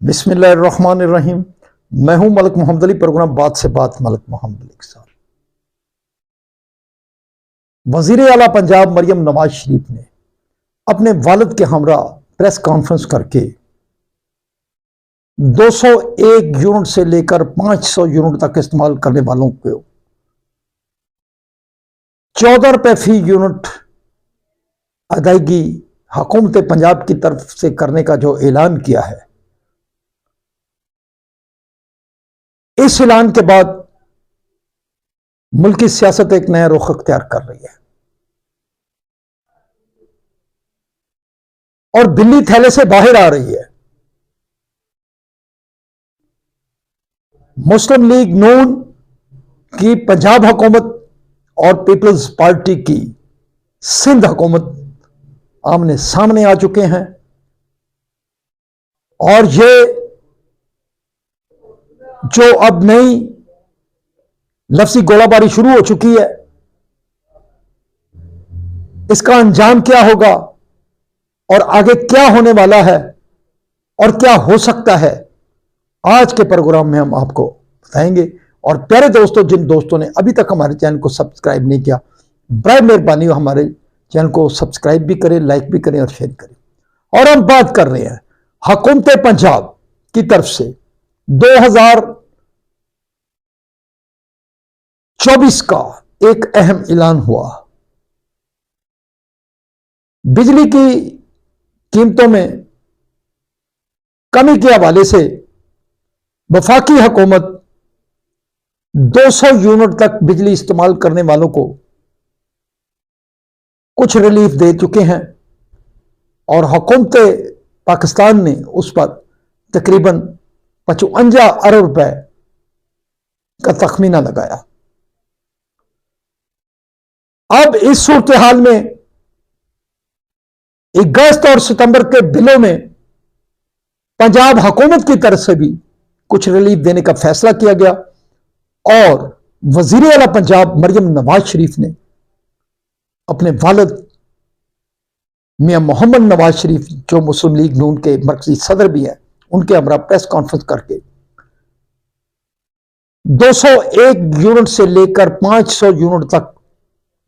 बिस्मिल्लाहिर्रहमानिर्रहीम। मैं हूं मलिक मोहम्मद अली। प्रोग्राम बात से बात मलिक मोहम्मद अली के साथ। वजीर आला पंजाब मरियम नवाज शरीफ ने अपने वालिद के हमरा प्रेस कॉन्फ्रेंस करके 201 यूनिट से लेकर 500 यूनिट तक इस्तेमाल करने वालों को 14 रुपए फी यूनिट अदायगी हुकूमत पंजाब की तरफ से करने का जो ऐलान किया है, इस ऐलान के बाद मुल्की सियासत एक नया रुख अख्तियार कर रही है और बिल्ली थैले से बाहर आ रही है। मुस्लिम लीग नून की पंजाब हुकूमत और पीपल्स पार्टी की सिंध हुकूमत आमने सामने आ चुके हैं और ये जो अब नई लफ्जी गोलाबारी शुरू हो चुकी है, इसका अंजाम क्या होगा और आगे क्या होने वाला है और क्या हो सकता है, आज के प्रोग्राम में हम आपको बताएंगे। और प्यारे दोस्तों, जिन दोस्तों ने अभी तक हमारे चैनल को सब्सक्राइब नहीं किया, बड़े मेहरबानी हो हमारे चैनल को सब्सक्राइब भी करें, लाइक भी करें और शेयर करें। और हम बात कर रहे हैं हुकूमत पंजाब की तरफ से 2024 का एक अहम ऐलान हुआ। बिजली की कीमतों में कमी के हवाले से वफाकी हुकूमत 200 यूनिट तक बिजली इस्तेमाल करने वालों को कुछ रिलीफ दे चुके हैं और हुकूमत पाकिस्तान ने उस पर तकरीबन 55 अरब रुपए का तखमीना लगाया। अब इस सूरत हाल में अगस्त और सितंबर के बिलों में पंजाब हुकूमत की तरफ से भी कुछ रिलीफ देने का फैसला किया गया और वजीर आला पंजाब मरियम नवाज शरीफ ने अपने वालिद मियां मोहम्मद नवाज शरीफ, जो मुस्लिम लीग नून के मरकजी सदर भी हैं, उनके हमरा प्रेस कॉन्फ्रेंस करके 201 यूनिट से लेकर 500 यूनिट तक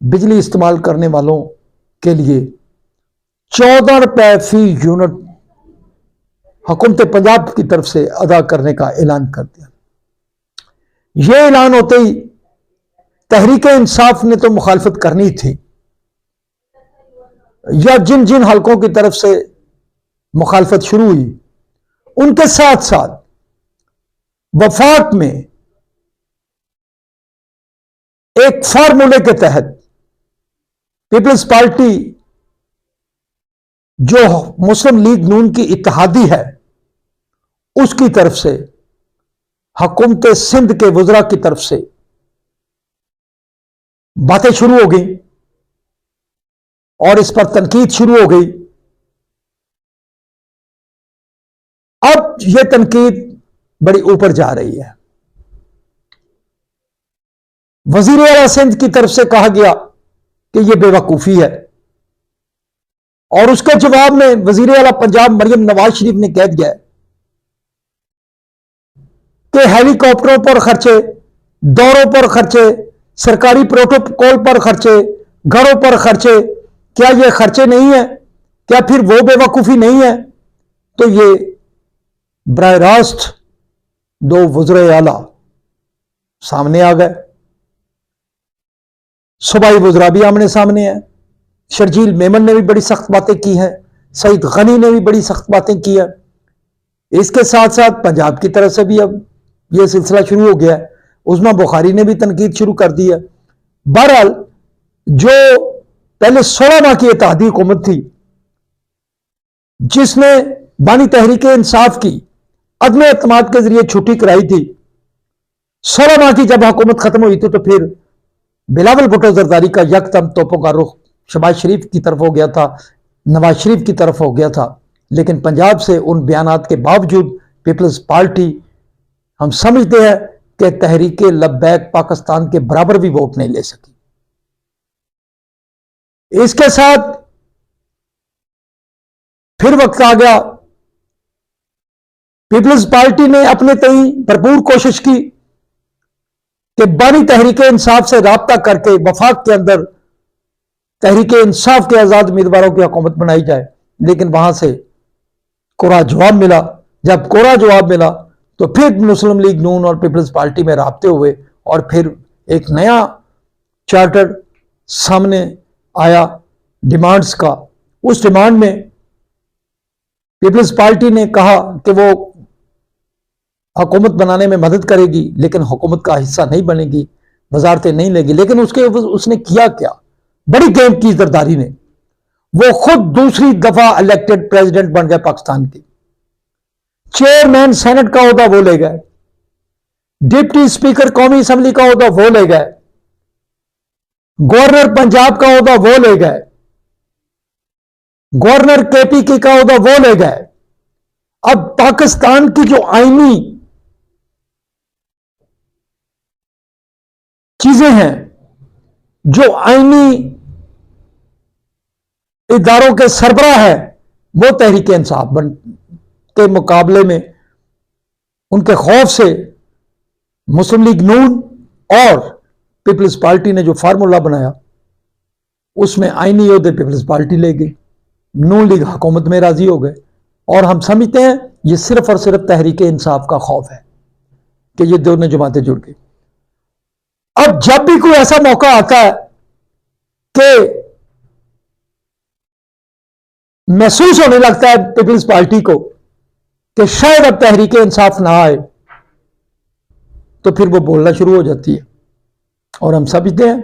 बिजली इस्तेमाल करने वालों के लिए 14 रुपए फी यूनिट हुकूमत पंजाब की तरफ से अदा करने का ऐलान कर दिया। यह ऐलान होते ही तहरीक इंसाफ ने तो मुखालफत करनी थी, या जिन जिन हलकों की तरफ से मुखालफत शुरू हुई, उनके साथ साथ वफाक में एक फार्मूले के तहत पीपल्स पार्टी, जो मुस्लिम लीग नून की इत्तेहादी है, उसकी तरफ से हुकूमत सिंध के वज़रा की तरफ से बातें शुरू हो गई और इस पर तनकीद शुरू हो गई। अब यह तनकीद बड़ी ऊपर जा रही है। वजीर आला सिंध की तरफ से कहा गया कि यह बेवकूफी है और उसके जवाब में वजीर आला पंजाब मरियम नवाज शरीफ ने कह दिया कि हेलीकॉप्टरों पर खर्चे, दौरों पर खर्चे, सरकारी प्रोटोकॉल पर खर्चे, घरों पर खर्चे, क्या ये खर्चे नहीं है? क्या फिर वो बेवकूफी नहीं है? तो ये बराह रास्त दो वज़ीर आला सामने आ गए। सूबाई वज़रा भी आमने सामने है। शर्जील मेमन ने भी बड़ी सख्त बातें की हैं, सईद गनी ने भी बड़ी सख्त बातें की है। इसके साथ साथ पंजाब की तरफ से भी अब यह सिलसिला शुरू हो गया है। उस्मा बुखारी ने भी तनकीद शुरू कर दी है। बहरहाल, जो पहले 16 माह की इत्तेहादी हुकूमत थी, जिसने बानी तहरीक इंसाफ की अदम एतमाद के जरिए छुट्टी कराई थी, 16 माह की जब हुकूमत खत्म हुई थी तो फिर बिलावल भुट्टो जरदारी का यकदम तोपों का रुख शहबाज शरीफ की तरफ हो गया था, नवाज शरीफ की तरफ हो गया था। लेकिन पंजाब से उन बयानात के बावजूद पीपल्स पार्टी, हम समझते हैं कि तहरीक लब्बैक पाकिस्तान के बराबर भी वोट नहीं ले सकी। इसके साथ फिर वक्त आ गया पीपल्स पार्टी ने अपने तई भरपूर कोशिश की कि बानी तहरीक इंसाफ से राब्ता करके वफाक के अंदर तहरीक इंसाफ के आजाद उम्मीदवारों की हुकूमत बनाई जाए, लेकिन वहां से कोरा जवाब मिला। जब कोरा जवाब मिला तो फिर मुस्लिम लीग नून और पीपल्स पार्टी में राब्ते हुए और फिर एक नया चार्टर सामने आया डिमांड्स का। उस डिमांड में पीपल्स पार्टी ने कहा कि वो हुकूमत बनाने में मदद करेगी, लेकिन हुकूमत का हिस्सा नहीं बनेगी, वजारतें नहीं लेगी। लेकिन उसने किया क्या? बड़ी गेम की जरदारी ने वो खुद दूसरी दफा इलेक्टेड प्रेसिडेंट बन गए पाकिस्तान के। चेयरमैन सेनेट का ओहदा वो ले गए, डिप्टी स्पीकर कौमी असेंबली का ओहदा वो ले गए, गवर्नर पंजाब का ओहदा वो ले गए, गवर्नर केपीके का ओहदा वो ले गए। अब पाकिस्तान की जो आईनी चीजें हैं, जो आईनी इदारों के सरबराह है, वो तहरीक इंसाफ के मुकाबले में उनके खौफ से मुस्लिम लीग नून और पीपल्स पार्टी ने जो फार्मूला बनाया उसमें आईनी योद्धे पीपल्स पार्टी ले गई, नून लीग हुकूमत में राजी हो गए। और हम समझते हैं ये सिर्फ और सिर्फ तहरीक इंसाफ का खौफ है कि ये दोनों जमातें जुड़ गई। अब जब भी कोई ऐसा मौका आता है कि महसूस होने लगता है पीपल्स पार्टी को कि शायद अब तहरीक इंसाफ ना आए, तो फिर वो बोलना शुरू हो जाती है। और हम समझते हैं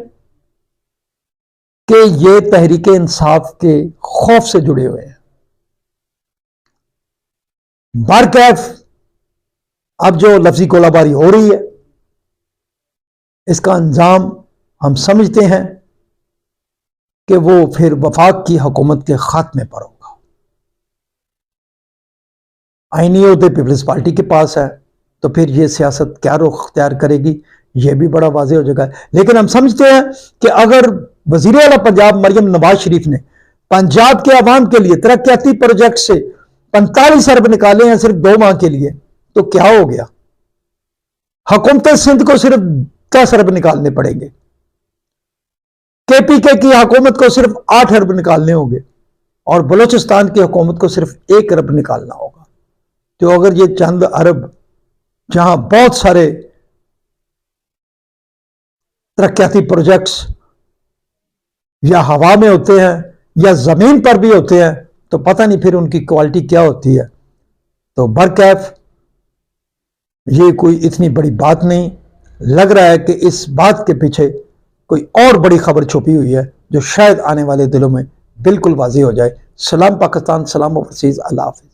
कि ये तहरीक इंसाफ के खौफ से जुड़े हुए हैं। बारकैफ अब जो लफ्जी गोलाबारी हो रही है, इसका अंजाम हम समझते हैं कि वो फिर वफाक की हुकूमत के खात्मे पर होगा। आईनी ओहदे पीपल्स पार्टी के पास है, तो फिर ये सियासत क्या रुख अख्तियार करेगी ये भी बड़ा वाज़ेह हो जाएगा। लेकिन हम समझते हैं कि अगर वज़ीर आला पंजाब मरियम नवाज शरीफ ने पंजाब के अवाम के लिए तरक्याती प्रोजेक्ट से 45 अरब निकाले हैं सिर्फ 2 माह के लिए, तो क्या हो गया? हुकूमत सिंध को सिर्फ 10 अरब निकालने पड़ेंगे, केपीके की हुकूमत को सिर्फ 8 अरब निकालने होंगे और बलूचिस्तान की हुकूमत को सिर्फ 1 अरब निकालना होगा। तो अगर ये चंद अरब जहां बहुत सारे तरक्याती प्रोजेक्ट्स या हवा में होते हैं या जमीन पर भी होते हैं, तो पता नहीं फिर उनकी क्वालिटी क्या होती है। तो बरकैफ ये कोई इतनी बड़ी बात नहीं लग रहा है कि इस बात के पीछे कोई और बड़ी खबर छुपी हुई है जो शायद आने वाले दिनों में बिल्कुल वाज़ेह हो जाए। सलाम पाकिस्तान, सलाम ओवरसीज, अल्लाह हाफ़िज़।